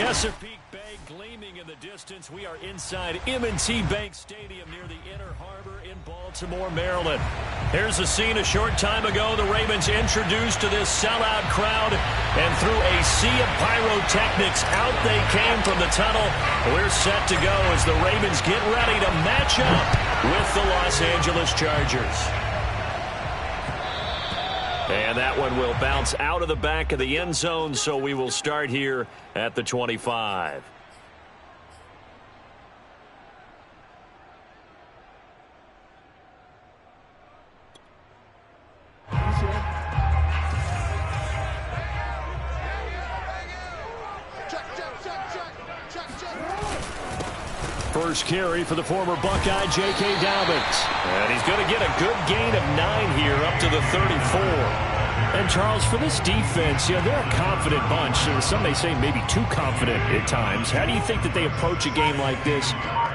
Chesapeake Bay gleaming in the distance. We are inside M&T Bank Stadium near the Inner Harbor in Baltimore, Maryland. Here's a scene a short time ago. The Ravens introduced to this sellout crowd, and through a sea of pyrotechnics, out they came from the tunnel. We're set to go as the Ravens get ready to match up with the Los Angeles Chargers. And that one will bounce out of the back of the end zone, so we will start here at the 25. First carry for the former Buckeye, J.K. Dobbins. And he's going to get a good gain of 9 here up to the 34. And, Charles, for this defense, they're a confident bunch. Some may say maybe too confident at times. How do you think that they approach a game like this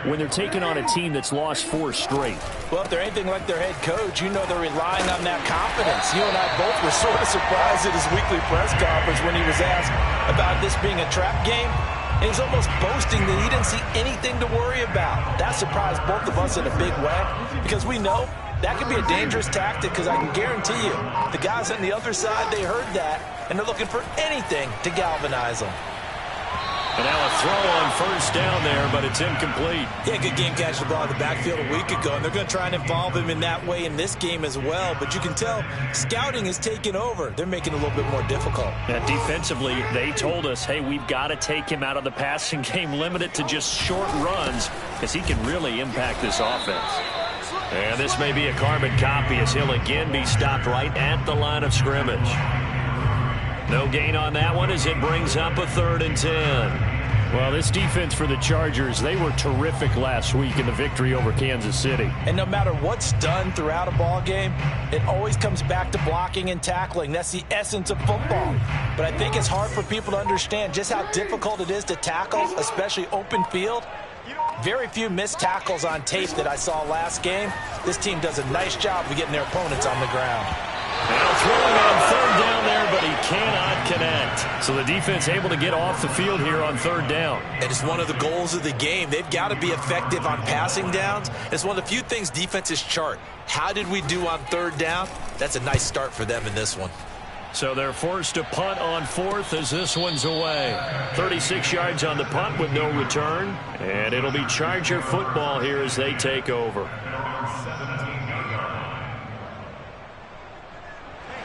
when they're taking on a team that's lost 4 straight? Well, if they're anything like their head coach, they're relying on that confidence. You and I both were sort of surprised at his weekly press conference when he was asked about this being a trap game. And he's almost boasting that he didn't see anything to worry about. That surprised both of us in a big way because we know that could be a dangerous tactic because I can guarantee you the guys on the other side, they heard that, and they're looking for anything to galvanize them. And now a throw on first down there, but it's incomplete. Yeah, good game catch the ball in the backfield a week ago, and they're going to try and involve him in that way in this game as well. But you can tell scouting is taking over. They're making it a little bit more difficult. Yeah, defensively, they told us, hey, we've got to take him out of the passing game, limit it to just short runs, because he can really impact this offense. And this may be a carbon copy as he'll again be stopped right at the line of scrimmage. No gain on that one as it brings up a 3rd and 10. Well, this defense for the Chargers, they were terrific last week in the victory over Kansas City. And no matter what's done throughout a ball game, it always comes back to blocking and tackling. That's the essence of football. But I think it's hard for people to understand just how difficult it is to tackle, especially open field. Very few missed tackles on tape that I saw last game. This team does a nice job of getting their opponents on the ground. Now throwing on 3rd down there, but he cannot connect. So the defense able to get off the field here on 3rd down. And it's one of the goals of the game. They've got to be effective on passing downs. It's one of the few things defenses chart. How did we do on 3rd down? That's a nice start for them in this one. So they're forced to punt on 4th as this one's away. 36 yards on the punt with no return. And it'll be Charger football here as they take over.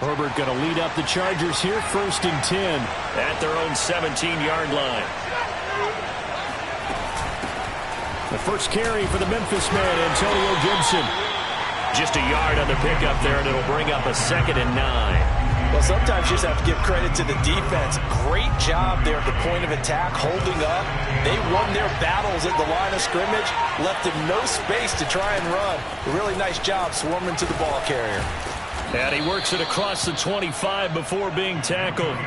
Herbert going to lead up the Chargers here, 1st and 10. At their own 17-yard line. The first carry for the Memphis man, Antonio Gibson. Just a yard on the pickup there, and it'll bring up a 2nd and 9. Well, sometimes you just have to give credit to the defense. Great job there at the point of attack, holding up. They won their battles at the line of scrimmage, left them no space to try and run. A really nice job swarming to the ball carrier. And he works it across the 25 before being tackled.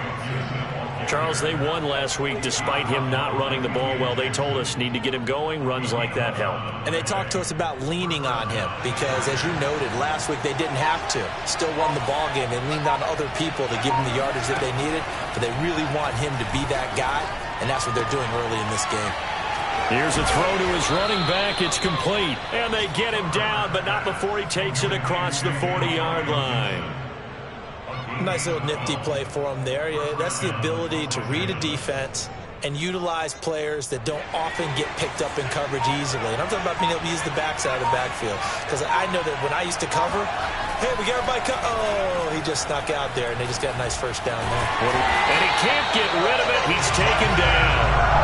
Charles, they won last week despite him not running the ball well. They told us need to get him going. Runs like that help. And they talked to us about leaning on him because, as you noted, last week they didn't have to. Still won the ball game. They leaned on other people to give him the yardage that they needed. But they really want him to be that guy, and that's what they're doing early in this game. Here's a throw to his running back. It's complete. And they get him down, but not before he takes it across the 40-yard line. Nice little nifty play for him there. Yeah, that's the ability to read a defense and utilize players that don't often get picked up in coverage easily. And I'm talking about being able to use the backside of the backfield. Because I know that when I used to cover, hey, we got everybody oh, he just snuck out there, and they just got a nice first down there. And he can't get rid of it. He's taken down.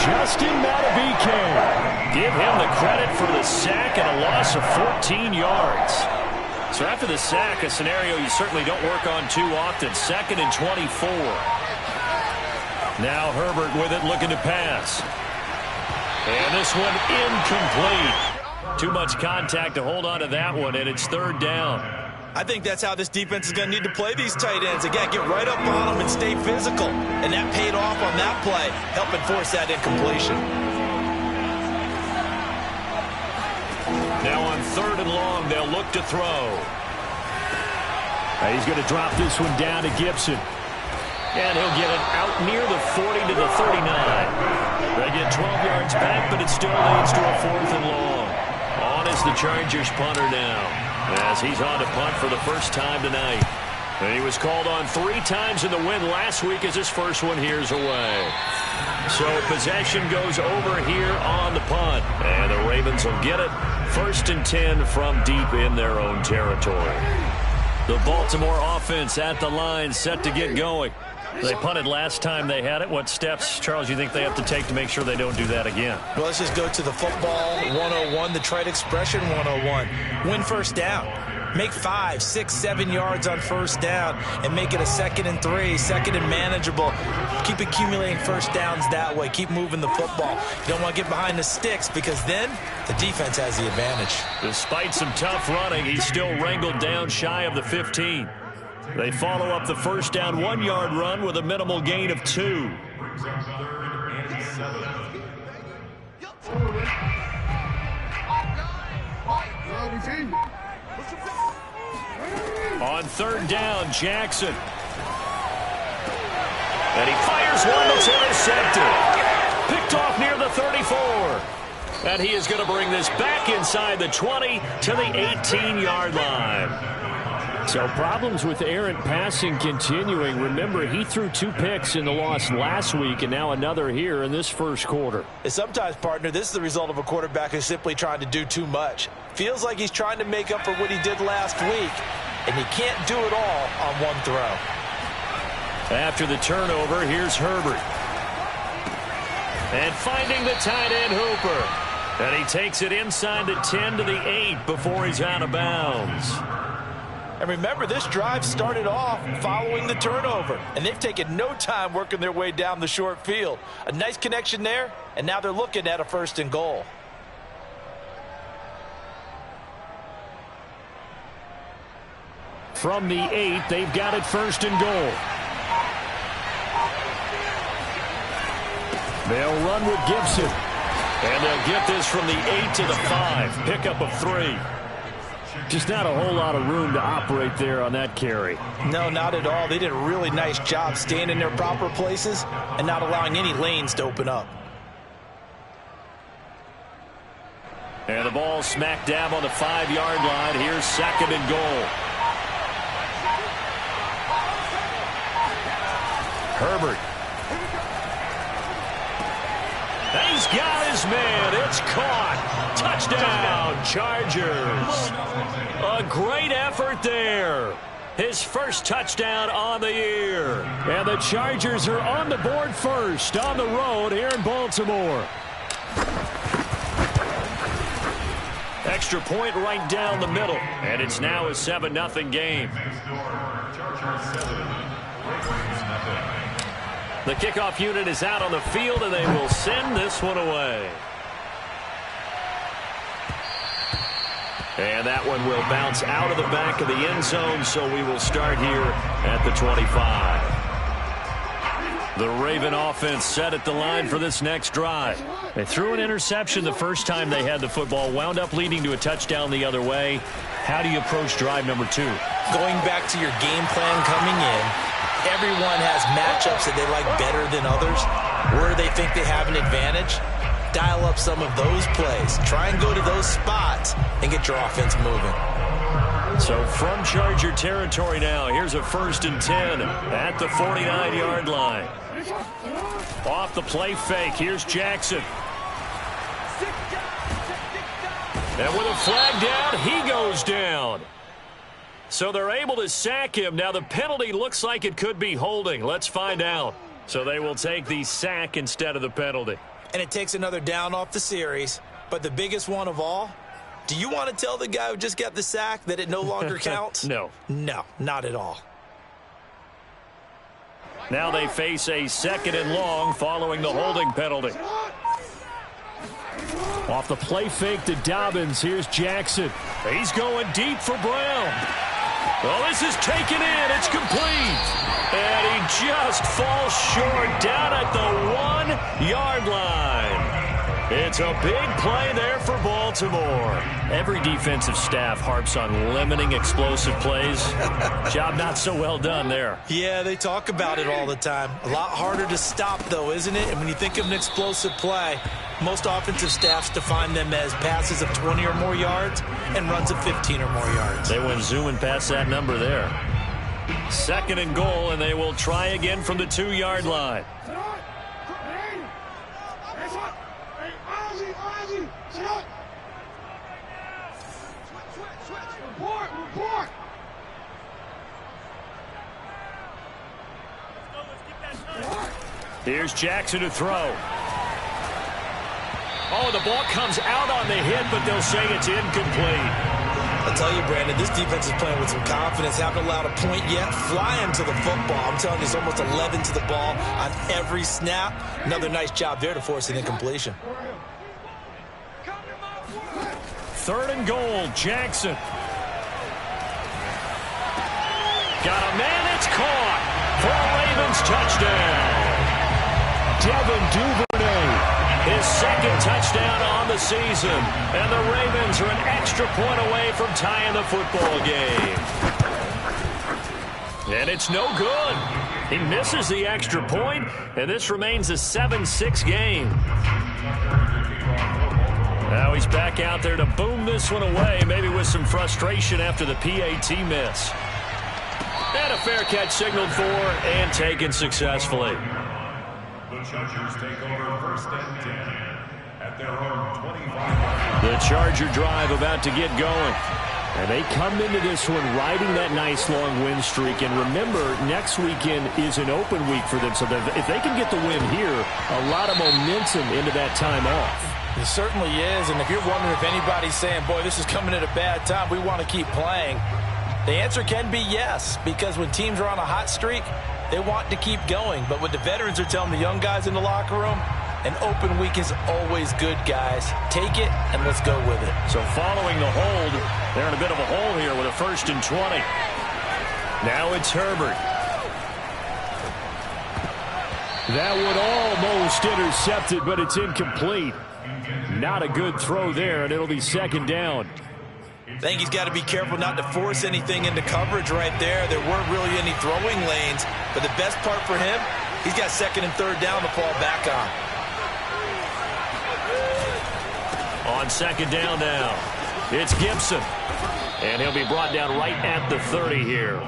Justin Madden Bkm. Give him the credit for the sack and a loss of 14 yards. So after the sack, a scenario you certainly don't work on too often. 2nd and 24. Now Herbert with it, looking to pass. And this one incomplete. Too much contact to hold on to that one, and it's 3rd down. I think that's how this defense is going to need to play these tight ends. Again, get right up on them and stay physical. And that paid off on that play, helping force that incompletion. Now on 3rd and long, they'll look to throw. He's going to drop this one down to Gibson. And he'll get it out near the 40 to the 39. They get 12 yards back, but it still leads to a 4th and long. On is the Chargers punter now, as he's on to punt for the first time tonight. And he was called on 3 times in the win last week as his first one here's away. So possession goes over here on the punt. And the Ravens will get it. 1st and 10 from deep in their own territory. The Baltimore offense at the line, set to get going. They punted last time they had it. What steps, Charles, you think they have to take to make sure they don't do that again? Well, let's just go to the football 101, the trade expression 101. Win first down. Make 5, 6, 7 yards on first down and make it a 2nd and 3, 2nd and manageable. Keep accumulating first downs that way. Keep moving the football. You don't want to get behind the sticks because then the defense has the advantage. Despite some tough running, he's still wrangled down shy of the 15. They follow up the first down 1-yard run with a minimal gain of 2. On 3rd down, Jackson. And he fires one that's intercepted. Picked off near the 34. And he is going to bring this back inside the 20 to the 18-yard line. So problems with errant passing continuing. Remember, he threw 2 picks in the loss last week and now another here in this first quarter. And sometimes, partner, this is the result of a quarterback who's simply trying to do too much. Feels like he's trying to make up for what he did last week, and he can't do it all on one throw. After the turnover, here's Herbert. And finding the tight end Hooper. And he takes it inside the 10 to the 8 before he's out of bounds. And remember, this drive started off following the turnover, and they've taken no time working their way down the short field. A nice connection there, and now they're looking at a 1st and goal. From the 8, they've got it 1st and goal. They'll run with Gibson. And they'll get this from the 8 to the 5. Pickup of 3. Just not a whole lot of room to operate there on that carry. No, not at all. They did a really nice job staying in their proper places and not allowing any lanes to open up. And the ball smack dab on the 5-yard line. Here's 2nd and goal. Herbert. He's got his man. It's caught. Touchdown, Chargers. A great effort there. His first touchdown on the year. And the Chargers are on the board first on the road here in Baltimore. Extra point right down the middle. And it's now a 7-0 game. The kickoff unit is out on the field, and they will send this one away. And that one will bounce out of the back of the end zone, so we will start here at the 25. The Raven offense set at the line for this next drive. They threw an interception the first time they had the football, wound up leading to a touchdown the other way. How do you approach drive number 2? Going back to your game plan coming in, everyone has matchups that they like better than others, where they think they have an advantage. Dial up some of those plays. Try and go to those spots and get your offense moving. So from Charger territory now, here's a 1st and 10 at the 49-yard line. Off the play fake, here's Jackson. And with a flag down, he goes down. So they're able to sack him. Now the penalty looks like it could be holding. Let's find out. So they will take the sack instead of the penalty. And it takes another down off the series. But the biggest one of all, do you want to tell the guy who just got the sack that it no longer counts? No. No, not at all. Now they face a 2nd and long following the holding penalty. Off the play fake to Dobbins, here's Jackson. He's going deep for Brown. Well, this is taken in. It's complete. And he just falls short down at the 1-yard line. It's a big play there for Baltimore. Every defensive staff harps on limiting explosive plays. Job not so well done there. Yeah, they talk about it all the time. A lot harder to stop, though, isn't it? And when you think of an explosive play, most offensive staffs define them as passes of 20 or more yards and runs of 15 or more yards. They went zooming past that number there. 2nd and goal, and they will try again from the 2-yard line. Here's Jackson to throw. Oh, the ball comes out on the hit, but they'll say it's incomplete. I'll tell you, Brandon, this defense is playing with some confidence. Haven't allowed a point yet. Flying to the football. I'm telling you, it's almost 11 to the ball on every snap. Another nice job there to force an incompletion. 3rd and goal, Jackson. Got a man, it's caught for a Ravens touchdown. Devin Duvernay. His 2nd touchdown on the season. And the Ravens are an extra point away from tying the football game. And it's no good. He misses the extra point, and this remains a 7-6 game. Now he's back out there to boom this one away, maybe with some frustration after the PAT miss. And a fair catch signaled for and taken successfully. The Chargers take over 1st and 10 at their own 25. The Charger drive about to get going. And they come into this one riding that nice long win streak. And remember, next weekend is an open week for them. So if they can get the win here, a lot of momentum into that time off. It certainly is. And if you're wondering if anybody's saying, boy, this is coming at a bad time, we want to keep playing, the answer can be yes. Because when teams are on a hot streak, they want to keep going. But what the veterans are telling the young guys in the locker room, an open week is always good, guys. Take it, and let's go with it. So following the hold, they're in a bit of a hole here with a 1st and 20. Now it's Herbert. That one almost intercepted, but it's incomplete. Not a good throw there, and it'll be 2nd down. I think he's got to be careful not to force anything into coverage right there. There weren't really any throwing lanes, but the best part for him, he's got 2nd and 3rd down to fall back on. On 2nd down now, it's Gibson. And he'll be brought down right at the 30 here.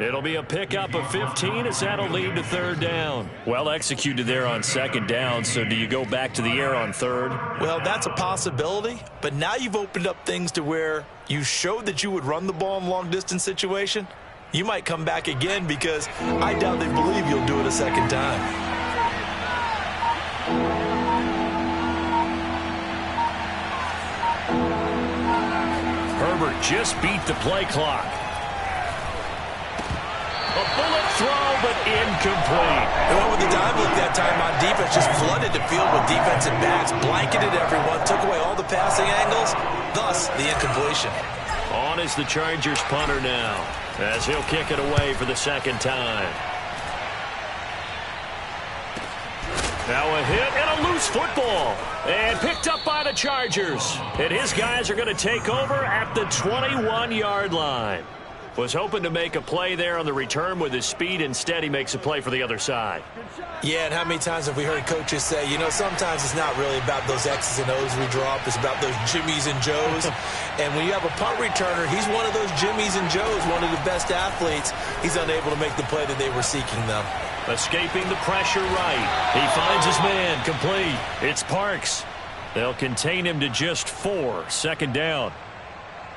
It'll be a pickup of 15 as that'll lead to 3rd down. Well executed there on 2nd down, so do you go back to the air on 3rd? Well, that's a possibility, but now you've opened up things to where you showed that you would run the ball in a long-distance situation. You might come back again because I doubt they believe you'll do it a 2nd time. Herbert just beat the play clock. A bullet throw, but incomplete. They went with the dive look that time on defense, just flooded the field with defensive backs, blanketed everyone, took away all the passing angles, thus the incompletion. On is the Chargers punter now, as he'll kick it away for the 2nd time. Now a hit and a loose football. And picked up by the Chargers. And his guys are going to take over at the 21-yard line. Was hoping to make a play there on the return with his speed. Instead, he makes a play for the other side. Yeah, and how many times have we heard coaches say, you know, sometimes it's not really about those X's and O's we draw up. It's about those Jimmies and Joes. And when you have a punt returner, he's one of those Jimmies and Joes, one of the best athletes. He's unable to make the play that they were seeking, though. Escaping the pressure right. He finds his man, complete. It's Parks. They'll contain him to just 4. 2nd down.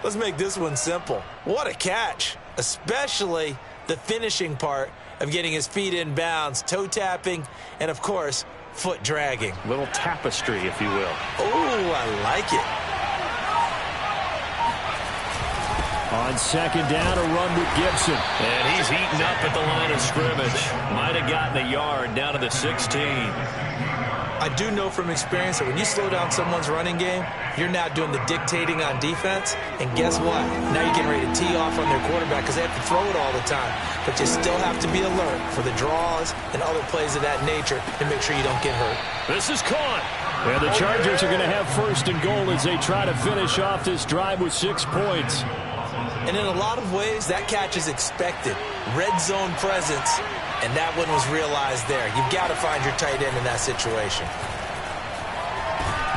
Let's make this one simple. What a catch, especially the finishing part of getting his feet in bounds, toe tapping, and, of course, foot dragging. Little tapestry, if you will. Oh, I like it. On 2nd down, a run with Gibson. And he's eaten up at the line of scrimmage. Might have gotten a yard down to the 16. I do know from experience that when you slow down someone's running game, you're now doing the dictating on defense. And guess what? Now you're getting ready to tee off on their quarterback because they have to throw it all the time. But you still have to be alert for the draws and other plays of that nature to make sure you don't get hurt. This is caught. And the Chargers are going to have first and goal as they try to finish off this drive with 6 points. And in a lot of ways, that catch is expected. Red zone presence, and that one was realized there. You've got to find your tight end in that situation.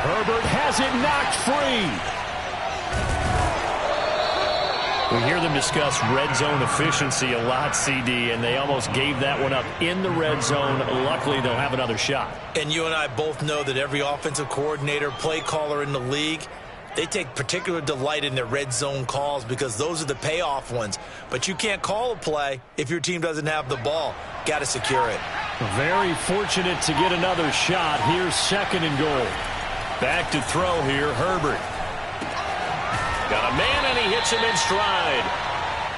Herbert has it knocked free. We hear them discuss red zone efficiency a lot, CD, and they almost gave that one up in the red zone. Luckily, they'll have another shot. And you and I both know that every offensive coordinator, play caller in the league, they take particular delight in their red zone calls because those are the payoff ones. But you can't call a play if your team doesn't have the ball. Got to secure it. Very fortunate to get another shot. Here's second and goal. Back to throw here, Herbert. Got a man, and he hits him in stride.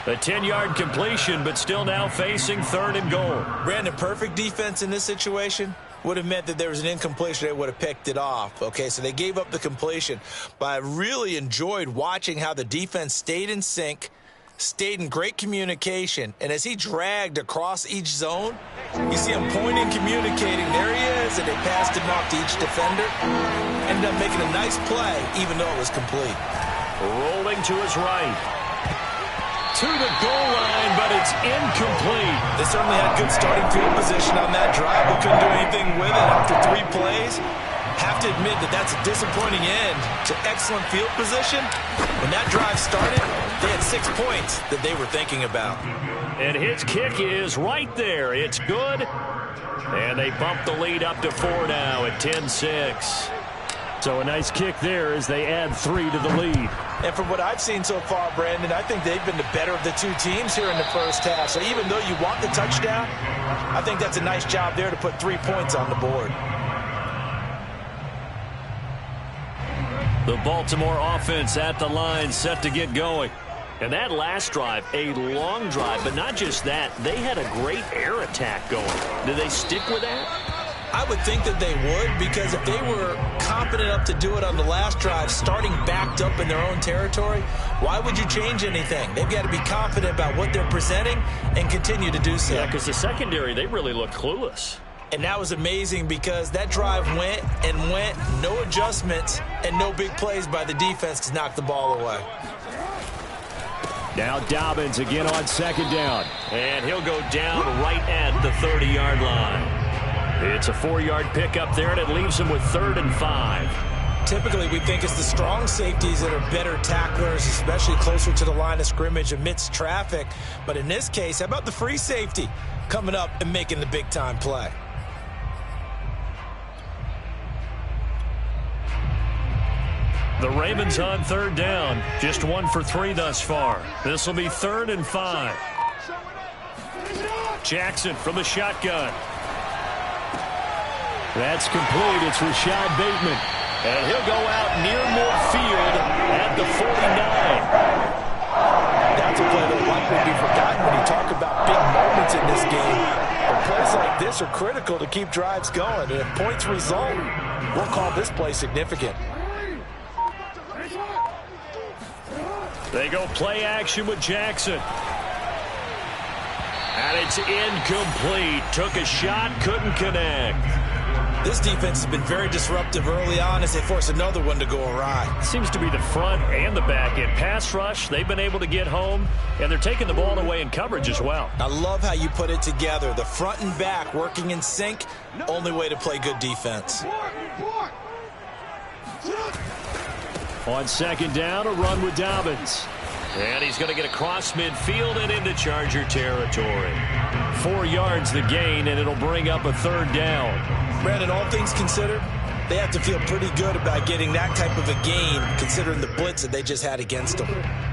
A 10-yard completion, but still now facing third and goal. Brandon, perfect defense in this situation would have meant that there was an incompletion. They would have picked it off. Okay, so they gave up the completion. But I really enjoyed watching how the defense stayed in sync, stayed in great communication, and as he dragged across each zone, you see him pointing, communicating. There he is, and they passed him off to each defender. Ended up making a nice play, even though it was complete. Rolling to his right. To the goal line, but it's incomplete. They certainly had good starting field position on that drive, but couldn't do anything with it after 3 plays. Have to admit that that's a disappointing end to excellent field position. When that drive started, they had 6 points that they were thinking about. And his kick is right there. It's good. And they bump the lead up to 4 now at 10-6. So a nice kick there as they add 3 to the lead. And from what I've seen so far, Brandon, I think they've been the better of the 2 teams here in the first half. So even though you want the touchdown, I think that's a nice job there to put 3 points on the board. The Baltimore offense at the line, set to get going. And that last drive, a long drive, but not just that. They had a great air attack going. Do they stick with that? I would think that they would, because if they were confident enough to do it on the last drive, starting backed up in their own territory, why would you change anything? They've got to be confident about what they're presenting and continue to do so. Yeah, because the secondary, they really look clueless. And that was amazing because that drive went and went, no adjustments, and no big plays by the defense to knock the ball away. Now Dobbins again on second down. And he'll go down right at the 30-yard line. It's a 4-yard pickup there, and it leaves him with 3rd and 5. Typically, we think it's the strong safeties that are better tacklers, especially closer to the line of scrimmage amidst traffic. But in this case, how about the free safety coming up and making the big-time play? The Ravens on 3rd down. Just 1 for 3 thus far. This will be 3rd and 5. Jackson from the shotgun. That's complete. It's Rashad Bateman. And he'll go out near midfield at the 49. That's a play that will likely be forgotten when you talk about big moments in this game. But plays like this are critical to keep drives going. And if points result, we'll call this play significant. They go play action with Jackson. And it's incomplete. Took a shot, couldn't connect. This defense has been very disruptive early on as they force another one to go awry. Seems to be the front and the back end. Pass rush, they've been able to get home, and they're taking the ball away in coverage as well. I love how you put it together. The front and back working in sync, only way to play good defense. On second down, a run with Dobbins. And he's going to get across midfield and into Charger territory. 4 yards the gain, and it'll bring up a 3rd down. Brandon, all things considered, they have to feel pretty good about getting that type of a gain, considering the blitz that they just had against them.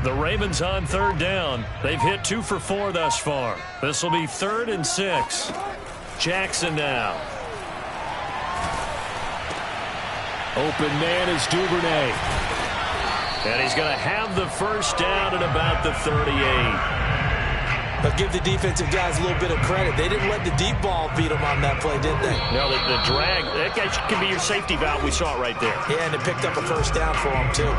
The Ravens on 3rd down. They've hit 2 for 4 thus far. This will be 3rd and 6. Jackson now. Open man is Duvernay. And he's going to have the first down at about the 38. But give the defensive guys a little bit of credit. They didn't let the deep ball beat them on that play, did they? No, the drag, that guy can be your safety valve. We saw it right there. Yeah, and it picked up a first down for them, too.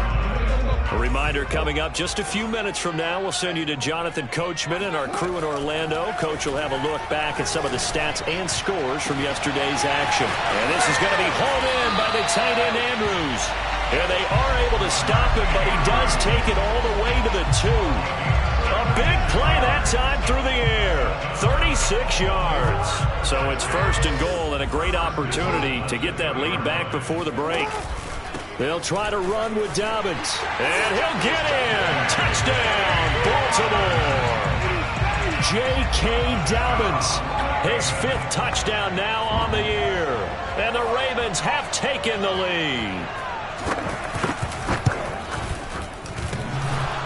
A reminder coming up just a few minutes from now, we'll send you to Jonathan Coachman and our crew in Orlando. Coach will have a look back at some of the stats and scores from yesterday's action. And this is going to be hauled in by the tight end Andrews. And they are able to stop him, but he does take it all the way to the 2. A big play that time through the air. 36 yards. So it's 1st and goal and a great opportunity to get that lead back before the break. They'll try to run with Dobbins. And he'll get in. Touchdown, Baltimore. J.K. Dobbins. His 5th touchdown now on the year. And the Ravens have taken the lead.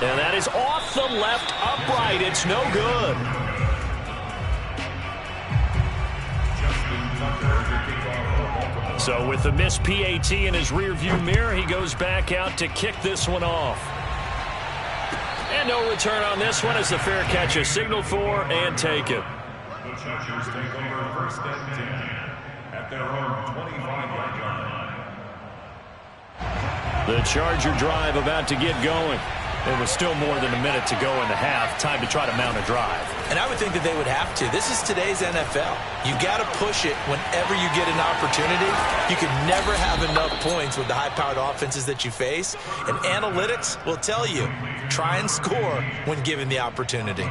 And that is off the left upright. It's no good. So with the missed PAT in his rearview mirror, he goes back out to kick this one off. And no return on this one as the fair catch is signaled for and taken. The Chargers take over 1st and 10 at their own 25-yard line. The Charger drive about to get going. There was still more than a minute to go in the half. Time to try to mount a drive. And I would think that they would have to. This is today's NFL. You got to push it whenever you get an opportunity. You can never have enough points with the high-powered offenses that you face. And analytics will tell you, try and score when given the opportunity.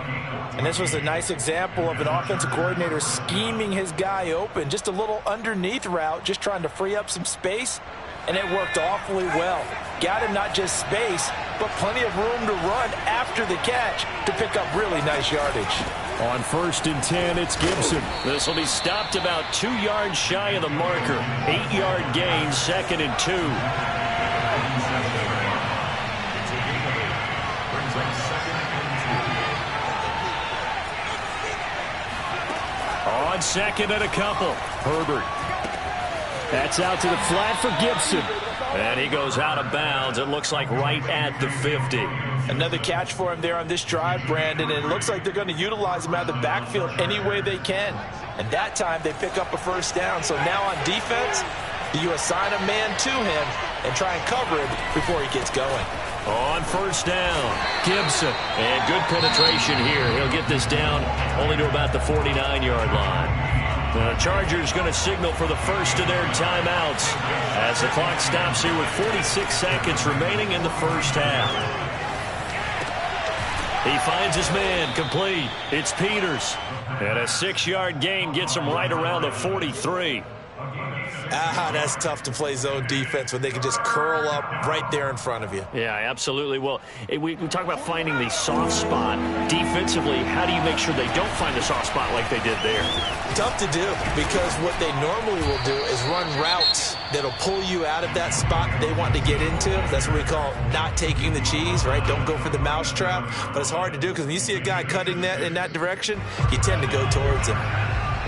And this was a nice example of an offensive coordinator scheming his guy open. Just a little underneath route, just trying to free up some space. And it worked awfully well. Got him not just space, but plenty of room to run after the catch to pick up really nice yardage. On 1st and 10, it's Gibson. This will be stopped about 2 yards shy of the marker. 8-yard gain, 2nd and 2. On 2nd and a couple, Herbert. That's out to the flat for Gibson. And he goes out of bounds. It looks like right at the 50. Another catch for him there on this drive, Brandon. And it looks like they're going to utilize him out of the backfield any way they can. And that time they pick up a 1st down. So now on defense, you assign a man to him and try and cover him before he gets going. On 1st down, Gibson. And good penetration here. He'll get this down only to about the 49-yard line. The Chargers going to signal for the first of their timeouts as the clock stops here with 46 seconds remaining in the 1st half. He finds his man, complete. It's Peters. And a 6-yard gain gets him right around the 43. That's tough to play zone defense when they can just curl up right there in front of you. Yeah, absolutely. Well, we talk about finding the soft spot. Defensively, how do you make sure they don't find the soft spot like they did there? Tough to do, because what they normally will do is run routes that'll pull you out of that spot that they want to get into. That's what we call not taking the cheese, right? Don't go for the mousetrap. But it's hard to do because when you see a guy cutting that in that direction, you tend to go towards him.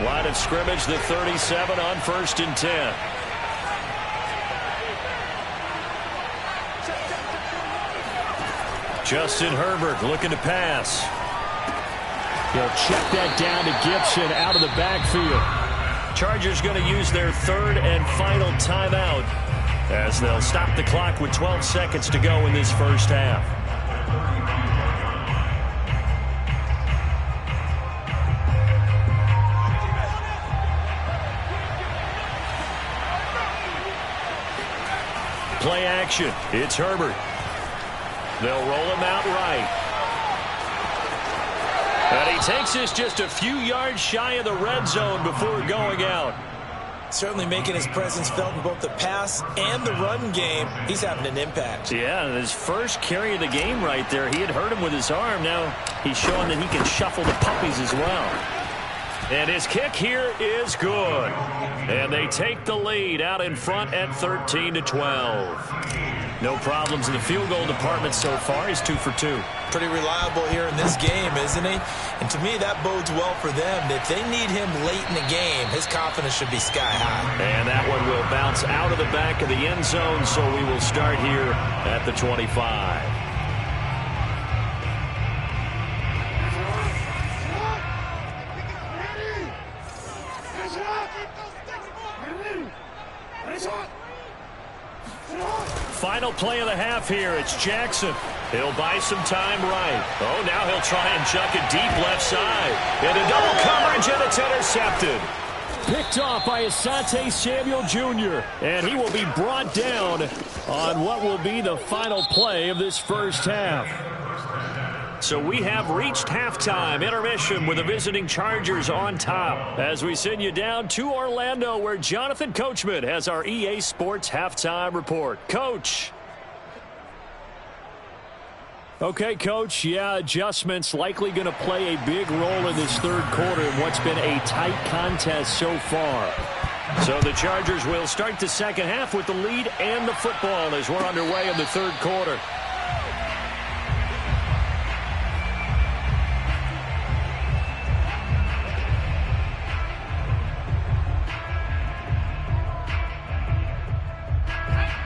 Line of scrimmage, the 37 on 1st and 10. Justin Herbert looking to pass. He'll check that down to Gibson out of the backfield. Chargers going to use their 3rd and final timeout as they'll stop the clock with 12 seconds to go in this 1st half. Play action. It's Herbert. They'll roll him out right. And he takes this just a few yards shy of the red zone before going out. Certainly making his presence felt in both the pass and the run game. He's having an impact. Yeah, his first carry of the game right there. He had hurt him with his arm. Now he's showing that he can shuffle the puppies as well. And his kick here is good. And they take the lead out in front at 13-12. No problems in the field goal department so far. He's 2 for 2. Pretty reliable here in this game, isn't he? And to me, that bodes well for them. If they need him late in the game, his confidence should be sky high. And that one will bounce out of the back of the end zone, so we will start here at the 25. final play of the half here. It's Jackson. He'll buy some time right. Oh, now he'll try and chuck it deep left side. Into double coverage, and it's intercepted. Picked off by Asante Samuel Jr., and he will be brought down on what will be the final play of this first half. So we have reached halftime intermission with the visiting Chargers on top as we send you down to Orlando where Jonathan Coachman has our EA Sports halftime report. Coach. Okay, Coach, yeah, adjustments likely going to play a big role in this third quarter in what's been a tight contest so far. So the Chargers will start the second half with the lead and the football as we're underway in the third quarter.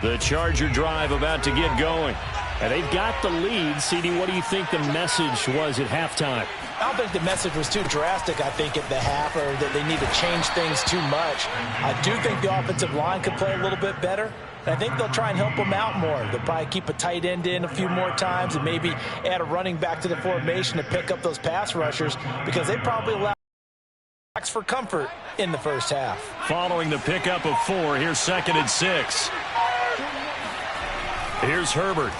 The Charger drive about to get going. And they've got the lead. CD, what do you think the message was at halftime? I don't think the message was too drastic, I think, at the half, or that they need to change things too much. I do think the offensive line could play a little bit better. And I think they'll try and help them out more. They'll probably keep a tight end in a few more times and maybe add a running back to the formation to pick up those pass rushers because they probably allow for comfort in the first half. Following the pickup of 4, here's 2nd and 6. Here's Herbert.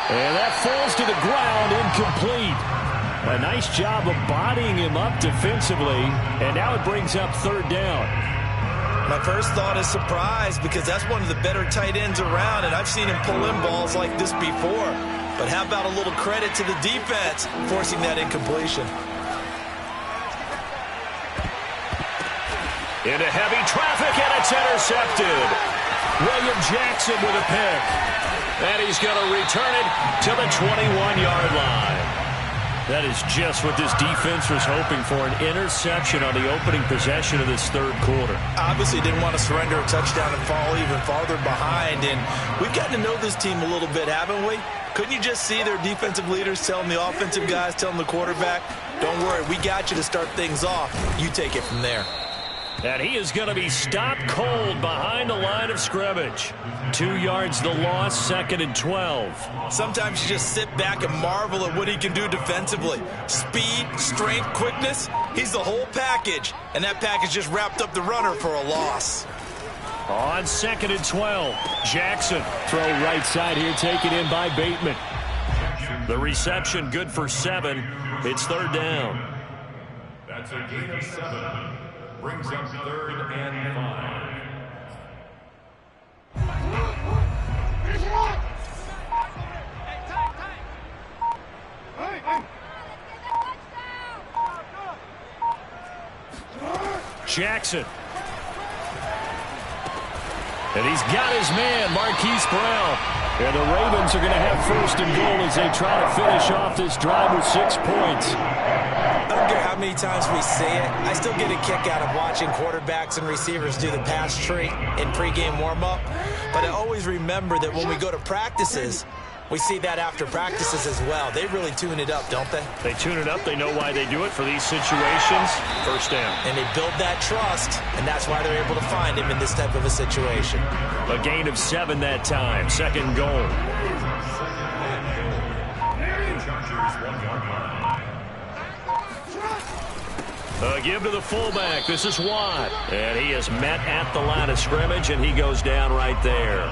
And that falls to the ground, incomplete. A nice job of bodying him up defensively, and now it brings up 3rd down. My first thought is surprise because that's one of the better tight ends around, and I've seen him pull in balls like this before. But how about a little credit to the defense forcing that incompletion? Into heavy traffic, and it's intercepted. William Jackson with a pick. And he's going to return it to the 21-yard line. That is just what this defense was hoping for, an interception on the opening possession of this third quarter. Obviously didn't want to surrender a touchdown and fall even farther behind. And we've gotten to know this team a little bit, haven't we? Couldn't you just see their defensive leaders telling the offensive guys, telling the quarterback, don't worry, we got you to start things off. You take it from there. And he is going to be stopped cold behind the line of scrimmage. 2 yards the loss, 2nd and 12. Sometimes you just sit back and marvel at what he can do defensively. Speed, strength, quickness, he's the whole package. And that package just wrapped up the runner for a loss. On 2nd and 12, Jackson. Throw right side here, taken in by Bateman. The reception good for 7. It's 3rd down. That's a gain of 7. Brings up 3rd and 5. Jackson. And he's got his man, Marquise Brown. And the Ravens are going to have 1st and goal as they try to finish off this drive with 6 points. I don't care how many times we say it, I still get a kick out of watching quarterbacks and receivers do the pass tree in pregame warm-up. But I always remember that when we go to practices, we see that after practices as well. They really tune it up, don't they? They tune it up. They know why they do it for these situations. 1st down. And they build that trust, and that's why they're able to find him in this type of a situation. A gain of 7 that time. 2nd goal. A give to the fullback. This is Watt. And he is met at the line of scrimmage, and he goes down right there.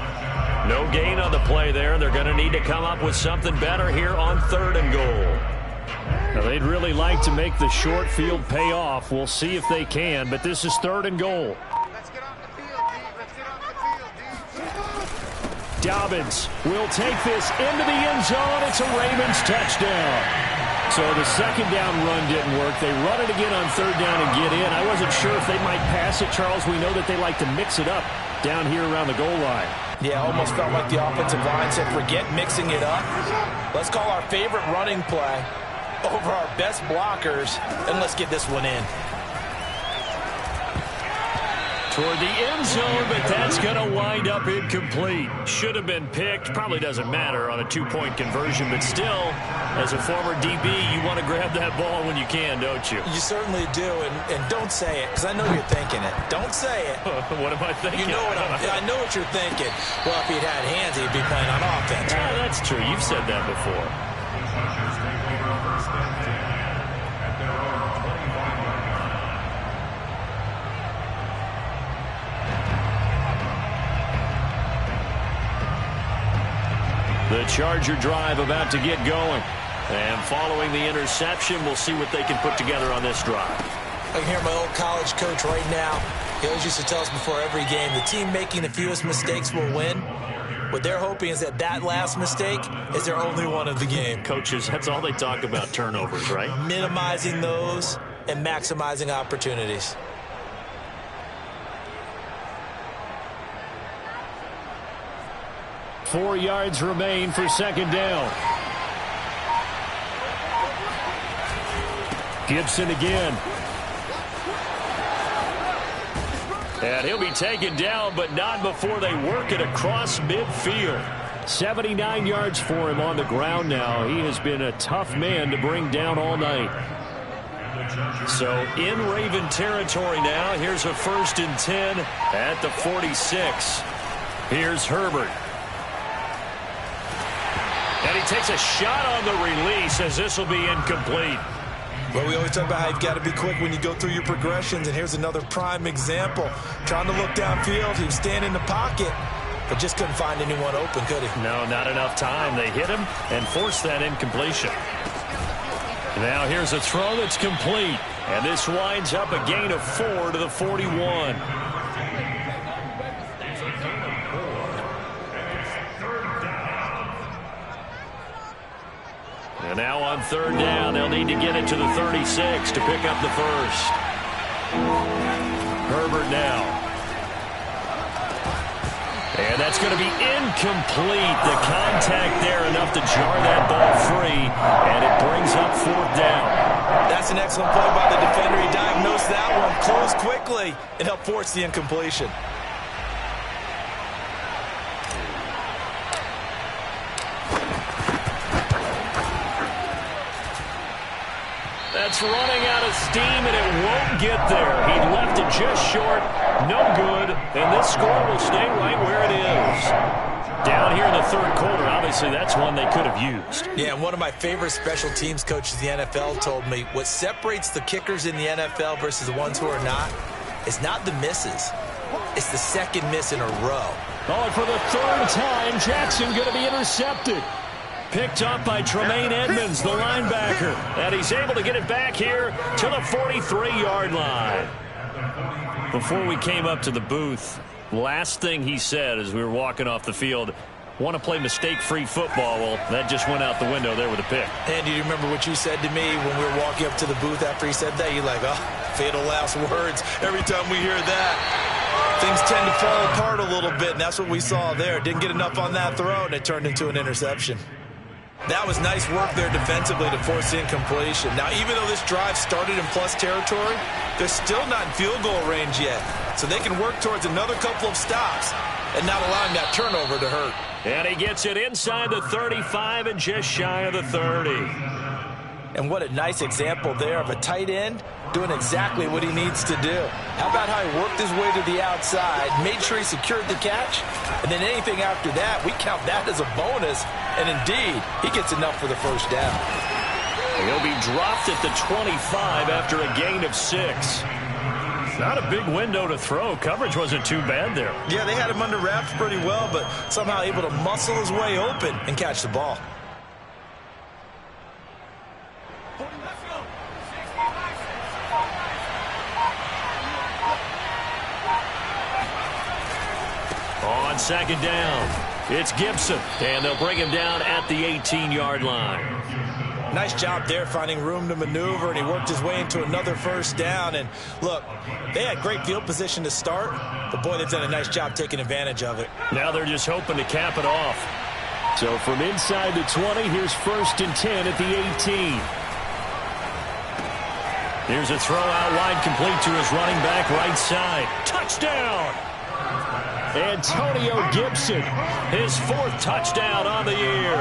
No gain on the play there. They're going to need to come up with something better here on 3rd and goal. Now, they'd really like to make the short field pay off. We'll see if they can, but this is 3rd and goal. Let's get off the field, D. Let's get off the field, D. Dobbins will take this into the end zone. It's a Ravens touchdown. So the 2nd down run didn't work. They run it again on 3rd down and get in. I wasn't sure if they might pass it, Charles. We know that they like to mix it up down here around the goal line. Yeah, almost felt like the offensive line said, forget mixing it up. Let's call our favorite running play over our best blockers, and let's get this one in. toward the end zone, but that's going to wind up incomplete. Should have been picked. Probably doesn't matter on a two-point conversion, but still, as a former DB, you want to grab that ball when you can, don't you? You certainly do, and don't say it, because I know you're thinking it. Don't say it. What am I thinking? You know what I know what you're thinking. Well, if he'd had hands, he'd be playing on offense. Yeah, that's true. You've said that before. The Charger drive about to get going. And following the interception, we'll see what they can put together on this drive. I can hear my old college coach right now. He always used to tell us before every game, the team making the fewest mistakes will win. What they're hoping is that last mistake is their only one of the game. Coaches, that's all they talk about, turnovers, right? Minimizing those and maximizing opportunities. Four yards remain for second down. Gibson again. And he'll be taken down, but not before they work it across midfield. 79 yards for him on the ground now. He has been a tough man to bring down all night. So in Raven territory now. Here's a 1st and 10 at the 46. Here's Herbert. And he takes a shot on the release as this will be incomplete. Well, we always talk about how you've got to be quick when you go through your progressions, and here's another prime example. Trying to look downfield, he was standing in the pocket, but just couldn't find anyone open, could he? No, not enough time. They hit him and forced that incompletion. Now here's a throw that's complete, and this winds up a gain of 4 to the 41. And now on 3rd down, they'll need to get it to the 36 to pick up the first. Herbert now. And that's going to be incomplete. The contact there enough to jar that ball free, and it brings up 4th down. That's an excellent play by the defender. He diagnosed that one, closed quickly, and helped force the incompletion. That's running out of steam, and it won't get there. He left it just short. No good. And this score will stay right where it is. Down here in the 3rd quarter, obviously that's one they could have used. Yeah, and one of my favorite special teams coaches in the NFL told me what separates the kickers in the NFL versus the ones who are not is not the misses. It's the second miss in a row. Oh, and for the 3rd time, Jackson going to be intercepted. Picked up by Tremaine Edmonds, the linebacker. And he's able to get it back here to the 43-yard line. Before we came up to the booth, last thing he said as we were walking off the field, want to play mistake-free football. Well, that just went out the window there with a pick. And do you remember what you said to me when we were walking up to the booth after he said that? You're like, oh, fatal last words. Every time we hear that, things tend to fall apart a little bit, and that's what we saw there. Didn't get enough on that throw, and it turned into an interception. That was nice work there defensively to force incompletion. Now, even though this drive started in plus territory, they're still not in field goal range yet. So they can work towards another couple of stops and not allowing that turnover to hurt. And he gets it inside the 35 and just shy of the 30. And what a nice example there of a tight end doing exactly what he needs to do. How about how he worked his way to the outside, made sure he secured the catch, and then anything after that, we count that as a bonus. And indeed, he gets enough for the first down. He'll be dropped at the 25 after a gain of 6. Not a big window to throw. Coverage wasn't too bad there. Yeah, they had him under wraps pretty well, but somehow able to muscle his way open and catch the ball. On 2nd down, it's Gibson, and they'll bring him down at the 18-yard line. Nice job there finding room to maneuver, and he worked his way into another first down. And look, they had great field position to start, but boy, they've done a nice job taking advantage of it. Now they're just hoping to cap it off. So from inside the 20, here's 1st and 10 at the 18. Here's a throw out wide, complete to his running back right side. Touchdown! Antonio Gibson, his 4th touchdown on the year.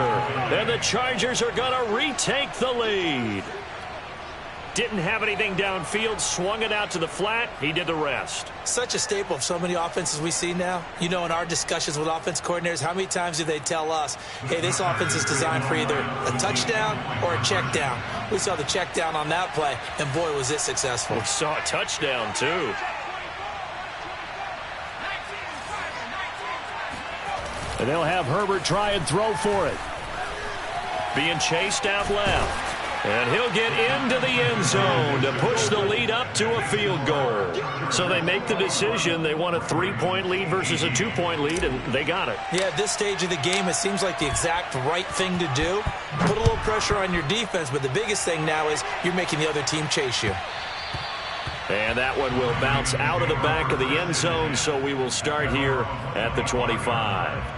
And the Chargers are going to retake the lead. Didn't have anything downfield, swung it out to the flat. He did the rest. Such a staple of so many offenses we see now. You know, in our discussions with offense coordinators, how many times do they tell us, hey, this offense is designed for either a touchdown or a check down. We saw the check down on that play, and boy, was it successful. We saw a touchdown, too. And they'll have Herbert try and throw for it. Being chased out left. And he'll get into the end zone to push the lead up to a field goal. So they make the decision. They want a 3-point lead versus a 2-point lead, and they got it. Yeah, at this stage of the game, it seems like the exact right thing to do. Put a little pressure on your defense, but the biggest thing now is you're making the other team chase you. And that one will bounce out of the back of the end zone, so we will start here at the 25.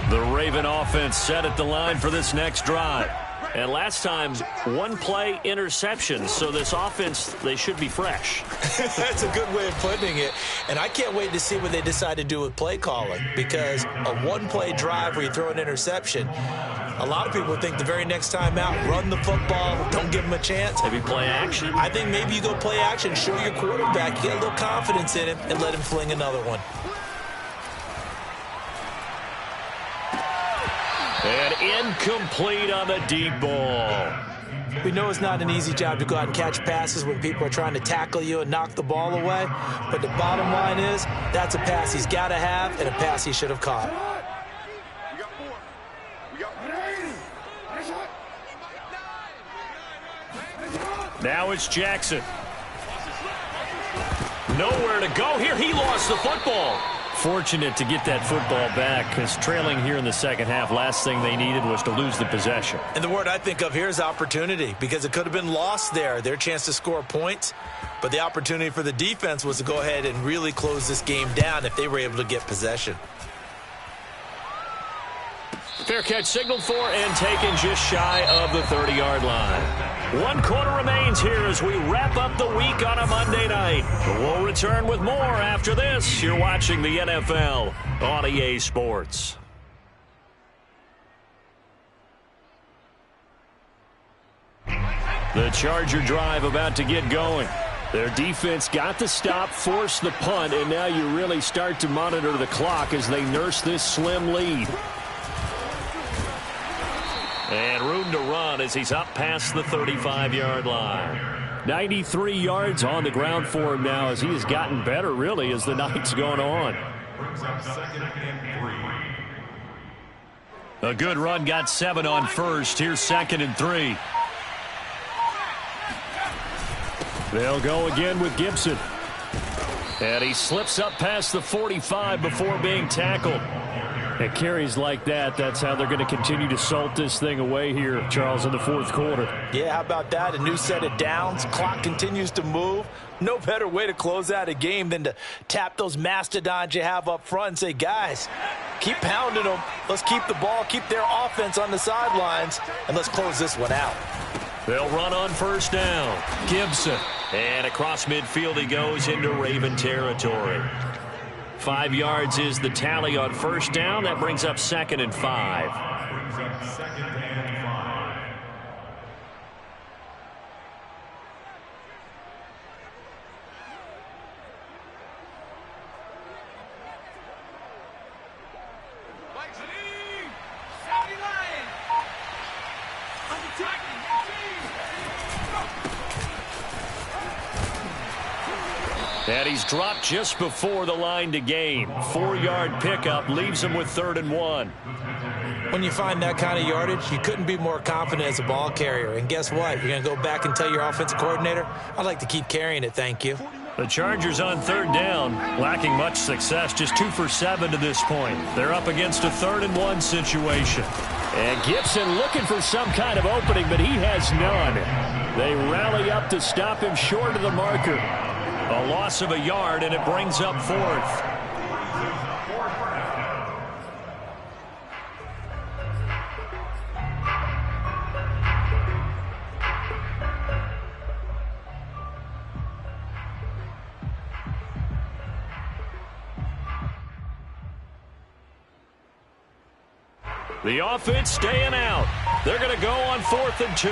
The Raven offense set at the line for this next drive. And last time, 1-play interception. So this offense, they should be fresh. That's a good way of putting it. And I can't wait to see what they decide to do with play calling. Because a 1-play drive where you throw an interception, a lot of people think the very next time out, run the football, don't give them a chance. Maybe play action? I think maybe you go play action, show your quarterback, you get a little confidence in him, and let him fling another one. And incomplete on the deep ball. We know it's not an easy job to go out and catch passes when people are trying to tackle you and knock the ball away. But the bottom line is, that's a pass he's got to have and a pass he should have caught. Now it's Jackson. Nowhere to go here. He lost the football. Fortunate to get that football back, because trailing here in the second half, last thing they needed was to lose the possession. And the word I think of here is opportunity, because it could have been lost there, their chance to score points. But the opportunity for the defense was to go ahead and really close this game down if they were able to get possession. Fair catch signaled for and taken just shy of the 30-yard line. 1 quarter remains here as we wrap up the week on a Monday night. We'll return with more after this. You're watching the NFL on EA Sports. The Charger drive about to get going. Their defense got the stop, forced the punt, and now you really start to monitor the clock as they nurse this slim lead. And room to run as he's up past the 35-yard line. 93 yards on the ground for him now as he has gotten better, really, as the night's gone on. A good run, got 7 on first. Here's 2nd and 3. They'll go again with Gibson. And he slips up past the 45 before being tackled. At carries like that, that's how they're going to continue to salt this thing away here, Charles, in the 4th quarter. Yeah, how about that? A new set of downs. Clock continues to move. No better way to close out a game than to tap those mastodons you have up front and say, guys, keep pounding them. Let's keep the ball, keep their offense on the sidelines, and let's close this one out. They'll run on first down. Gibson. And across midfield he goes into Raven territory. 5 yards is the tally on first down. That brings up 2nd and 5. And he's dropped just before the line to gain. 4-yard pickup leaves him with 3rd and 1. When you find that kind of yardage, you couldn't be more confident as a ball carrier. And guess what? You're going to go back and tell your offensive coordinator, I'd like to keep carrying it, thank you. The Chargers on 3rd down, lacking much success, just 2 for 7 to this point. They're up against a 3rd and 1 situation. And Gibson looking for some kind of opening, but he has none. They rally up to stop him short of the marker. A loss of a yard, and it brings up 4th. The offense staying out. They're going to go on 4th and 2.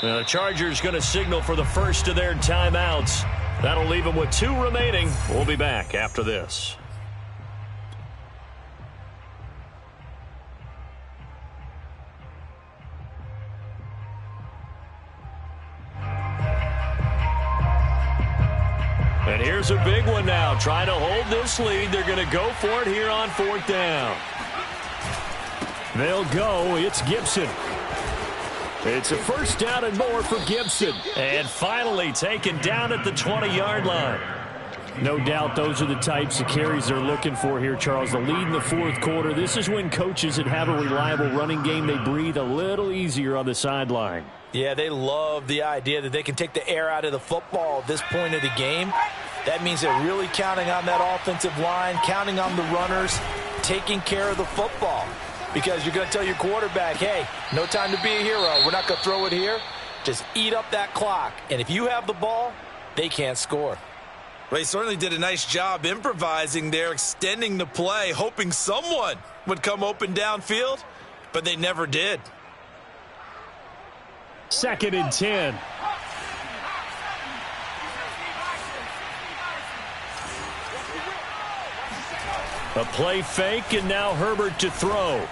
The Chargers going to signal for the first of their timeouts. That'll leave them with 2 remaining. We'll be back after this. And here's a big one now. Trying to hold this lead. They're going to go for it here on 4th down. They'll go. It's Gibson. It's a first down and more for Gibson. And finally taken down at the 20-yard line. No doubt those are the types of carries they're looking for here, Charles. The lead in the 4th quarter. This is when coaches that have a reliable running game, they breathe a little easier on the sideline. Yeah, they love the idea that they can take the air out of the football at this point of the game. That means they're really counting on that offensive line, counting on the runners, taking care of the football. Because you're going to tell your quarterback, hey, no time to be a hero. We're not going to throw it here. Just eat up that clock. And if you have the ball, they can't score. Well, he certainly did a nice job improvising there, extending the play, hoping someone would come open downfield, but they never did. 2nd and 10. A play fake, and now Herbert to throw.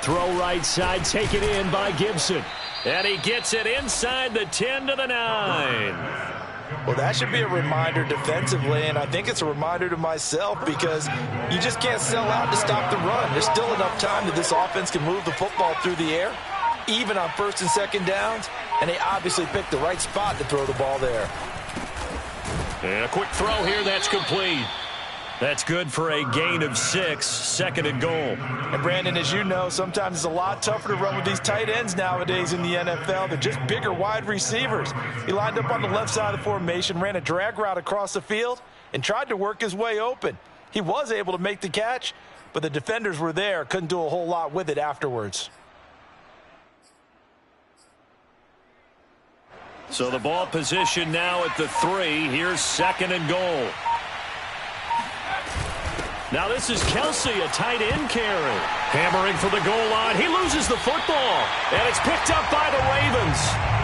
Throw right side, taken in by Gibson. And he gets it inside the 10 to the 9. Well, that should be a reminder defensively, and I think it's a reminder to myself because you just can't sell out to stop the run. There's still enough time that this offense can move the football through the air, even on 1st and 2nd downs, and they obviously picked the right spot to throw the ball there. And a quick throw here, that's complete. That's good for a gain of 6, 2nd and goal. And Brandon, as you know, sometimes it's a lot tougher to run with these tight ends nowadays in the NFL. They're just bigger wide receivers. He lined up on the left side of the formation, ran a drag route across the field, and tried to work his way open. He was able to make the catch, but the defenders were there, couldn't do a whole lot with it afterwards. So the ball position now at the 3. Here's 2nd and goal. Now this is Kelsey, a tight end carry. Hammering for the goal line. He loses the football. And it's picked up by the Ravens.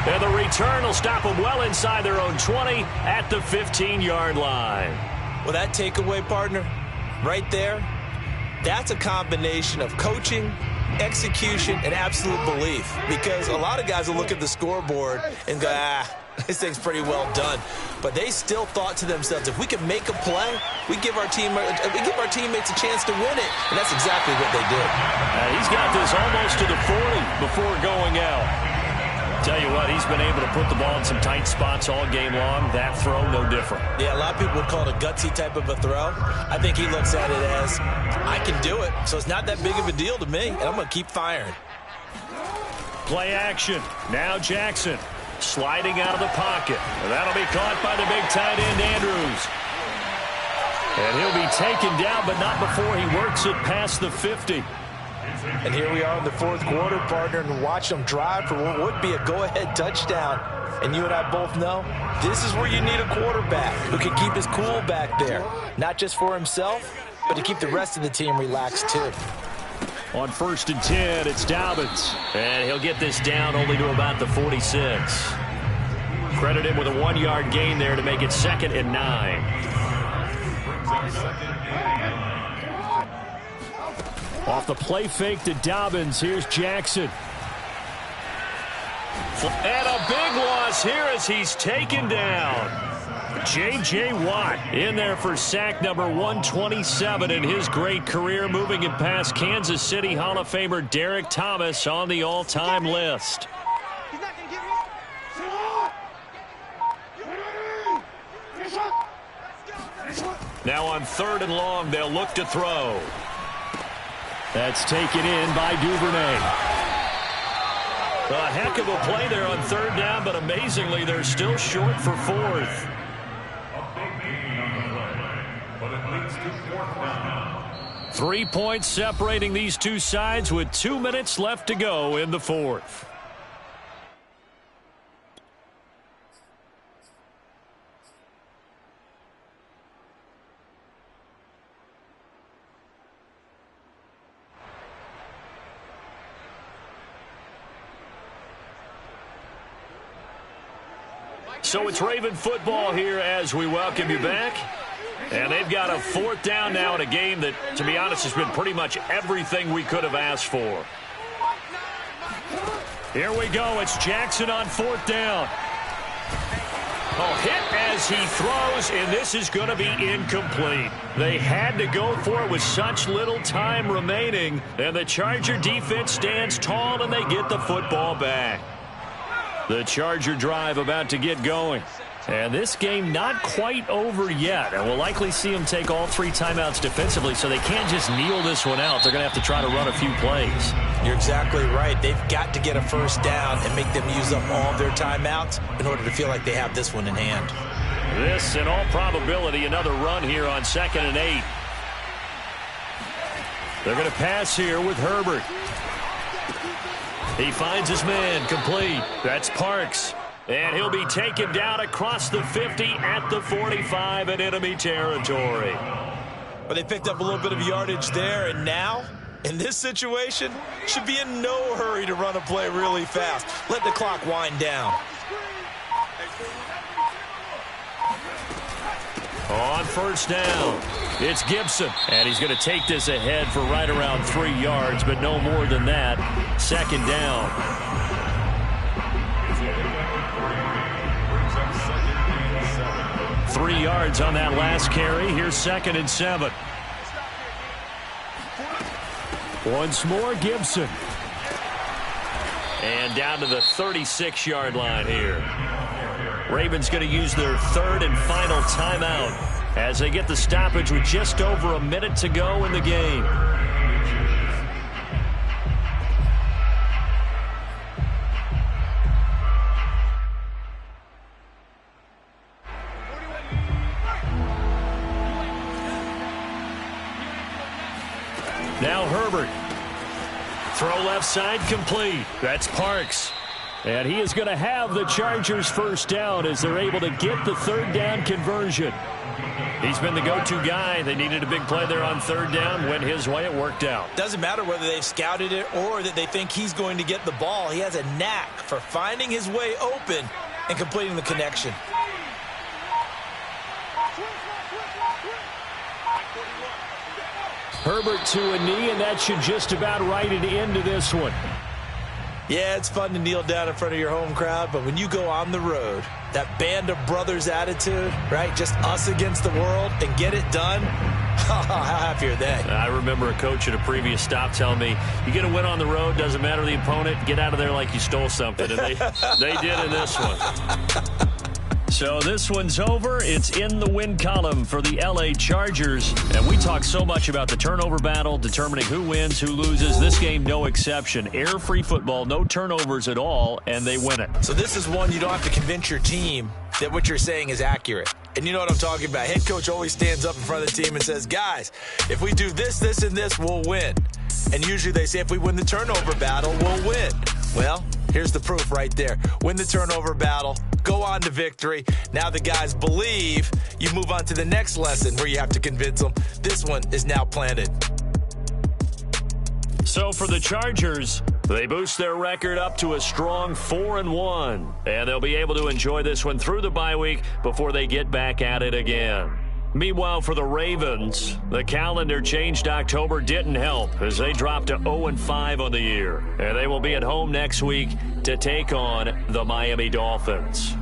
And the return will stop them well inside their own 20 at the 15-yard line. Well, that takeaway, partner, right there, that's a combination of coaching, execution, and absolute belief. Because a lot of guys will look at the scoreboard and go, this thing's pretty well done. But they still thought to themselves, if we can make a play, we give our teammates a chance to win it. And that's exactly what they did. He's got this almost to the 40 before going out. Tell you what, he's been able to put the ball in some tight spots all game long. That throw, no different. Yeah, a lot of people would call it a gutsy type of a throw. I think he looks at it as, I can do it. So it's not that big of a deal to me, and I'm going to keep firing. Play action. Now Jackson. Sliding out of the pocket. And that'll be caught by the big tight end, Andrews. And he'll be taken down, but not before he works it past the 50. And here we are in the 4th quarter, partner, and watch them drive for what would be a go-ahead touchdown. And you and I both know this is where you need a quarterback who can keep his cool back there. Not just for himself, but to keep the rest of the team relaxed, too. On 1st and 10, it's Dobbins. And he'll get this down only to about the 46. Credit him with a 1-yard gain there to make it 2nd and 9. Off the play fake to Dobbins, here's Jackson. And a big loss here as he's taken down. J.J. Watt in there for sack number 127 in his great career, moving it past Kansas City Hall of Famer Derek Thomas on the all-time list. Now on 3rd and long, they'll look to throw. That's taken in by Duvernay. A heck of a play there on 3rd down, but amazingly, they're still short for 4th. 3 points separating these two sides with 2 minutes left to go in the 4th. So it's Raven football here as we welcome you back. And they've got a fourth down now in a game that, to be honest, has been pretty much everything we could have asked for. Here we go. It's Jackson on fourth down. Oh, hit as he throws, and this is going to be incomplete. They had to go for it with such little time remaining, and the Charger defense stands tall, and they get the football back. The Charger drive about to get going. And this game not quite over yet. And we'll likely see them take all 3 timeouts defensively, so they can't just kneel this one out. They're going to have to try to run a few plays. You're exactly right. They've got to get a first down and make them use up all of their timeouts in order to feel like they have this one in hand. This, in all probability, another run here on 2nd and 8. They're going to pass here with Herbert. He finds his man, complete. That's Parks. And he'll be taken down across the 50 at the 45 in enemy territory. Well, they picked up a little bit of yardage there, and now, in this situation, should be in no hurry to run a play really fast. Let the clock wind down. On first down, it's Gibson. And he's going to take this ahead for right around 3 yards, but no more than that. 2nd down. 3 yards on that last carry. Here's 2nd and 7. Once more, Gibson. And down to the 36-yard line here. Ravens going to use their 3rd and final timeout as they get the stoppage with just over a minute to go in the game. Now Herbert. Throw left side complete. That's Parks. And he is going to have the Chargers first down as they're able to get the 3rd down conversion. He's been the go-to guy. They needed a big play there on 3rd down. Went his way. It worked out. Doesn't matter whether they've scouted it or that they think he's going to get the ball. He has a knack for finding his way open and completing the connection. Herbert to a knee, and that should just about write it into this one. Yeah, it's fun to kneel down in front of your home crowd, but when you go on the road, that band of brothers attitude, right, just us against the world, and get it done, how happy are they? I remember a coach at a previous stop telling me, you get a win on the road, doesn't matter the opponent, get out of there like you stole something. And they did in this one. So this one's over. It's in the win column for the L.A. Chargers. And we talk so much about the turnover battle, determining who wins, who loses. This game, no exception. Air-free football, no turnovers at all, and they win it. So this is one you don't have to convince your team that what you're saying is accurate. And you know what I'm talking about. Head coach always stands up in front of the team and says, guys, if we do this, this, and this, we'll win. And usually they say if we win the turnover battle, we'll win. Well, here's the proof right there. Win the turnover battle, go on to victory. Now the guys believe. You move on to the next lesson where you have to convince them. This one is now planted. So for the Chargers, they boost their record up to a strong 4-1. And they'll be able to enjoy this one through the bye week before they get back at it again. Meanwhile, for the Ravens, the calendar changed. October didn't help as they dropped to 0-5 on the year. And they will be at home next week to take on the Miami Dolphins.